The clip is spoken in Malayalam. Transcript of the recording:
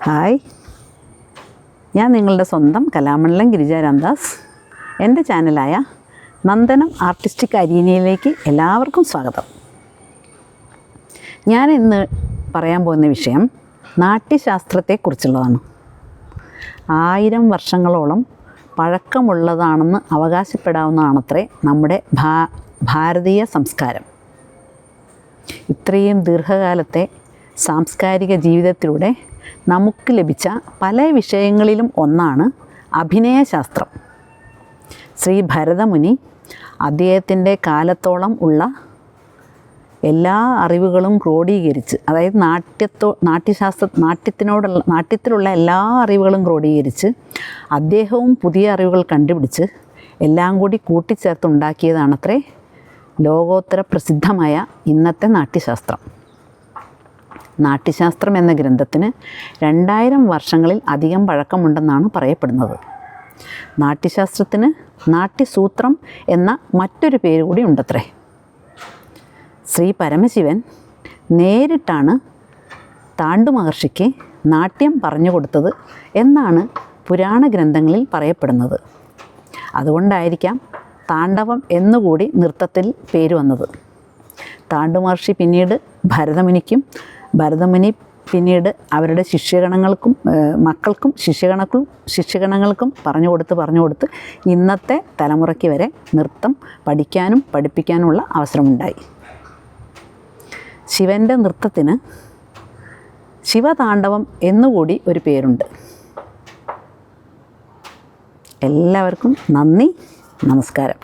ഹായ്, ഞാൻ നിങ്ങളുടെ സ്വന്തം കലാമണ്ഡലം ഗിരിജ രാംദാസ്. എൻ്റെ ചാനലായ നന്ദനം ആർട്ടിസ്റ്റിക് അരീനയിലേക്ക് എല്ലാവർക്കും സ്വാഗതം. ഞാൻ ഇന്ന് പറയാൻ പോകുന്ന വിഷയം നാട്യശാസ്ത്രത്തെക്കുറിച്ചുള്ളതാണ്. 1000 വർഷങ്ങളോളം പഴക്കമുള്ളതാണെന്ന് അവകാശപ്പെടാവുന്നതാണത്രേ നമ്മുടെ ഭാരതീയ സംസ്കാരം. ഇത്രയും ദീർഘകാലത്തെ സാംസ്കാരിക ജീവിതത്തിലൂടെ നമുക്ക് ലഭിച്ച പല വിഷയങ്ങളിലും ഒന്നാണ് അഭിനയശാസ്ത്രം. ശ്രീ ഭരതമുനി അദ്ദേഹത്തിൻ്റെ കാലത്തോളം ഉള്ള എല്ലാ അറിവുകളും ക്രോഡീകരിച്ച്, അതായത് നാട്യത്തിലുള്ള എല്ലാ അറിവുകളും ക്രോഡീകരിച്ച് അദ്ദേഹവും പുതിയ അറിവുകൾ കണ്ടുപിടിച്ച് എല്ലാം കൂടി കൂട്ടിച്ചേർത്തുണ്ടാക്കിയതാണത്രേ ലോകോത്തര പ്രസിദ്ധമായ ഇന്നത്തെ നാട്യശാസ്ത്രം. നാട്യശാസ്ത്രം എന്ന ഗ്രന്ഥത്തിന് 2000 വർഷങ്ങളിൽ അധികം പഴക്കമുണ്ടെന്നാണ് പറയപ്പെടുന്നത്. നാട്യശാസ്ത്രത്തിന് നാട്യസൂത്രം എന്ന മറ്റൊരു പേര് കൂടി ഉണ്ടത്രേ. ശ്രീ പരമശിവൻ നേരിട്ടാണ് താണ്ടു മഹർഷിക്ക് നാട്യം പറഞ്ഞു കൊടുത്തത് എന്നാണ് പുരാണ ഗ്രന്ഥങ്ങളിൽ പറയപ്പെടുന്നത്. അതുകൊണ്ടായിരിക്കാം താണ്ഡവം എന്നുകൂടി നൃത്തത്തിൽ പേര് വന്നത്. താണ്ടു മഹർഷി പിന്നീട് ഭരതമുനി പിന്നീട് അവരുടെ മക്കൾക്കും ശിഷ്യഗണങ്ങൾക്കും പറഞ്ഞു കൊടുത്ത് ഇന്നത്തെ തലമുറയ്ക്ക് വരെ നൃത്തം പഠിക്കാനും പഠിപ്പിക്കാനുമുള്ള അവസരമുണ്ടായി. ശിവൻ്റെ നൃത്തത്തിന് ശിവതാണ്ഡവം എന്നുകൂടി ഒരു പേരുണ്ട്. എല്ലാവർക്കും നന്ദി, നമസ്കാരം.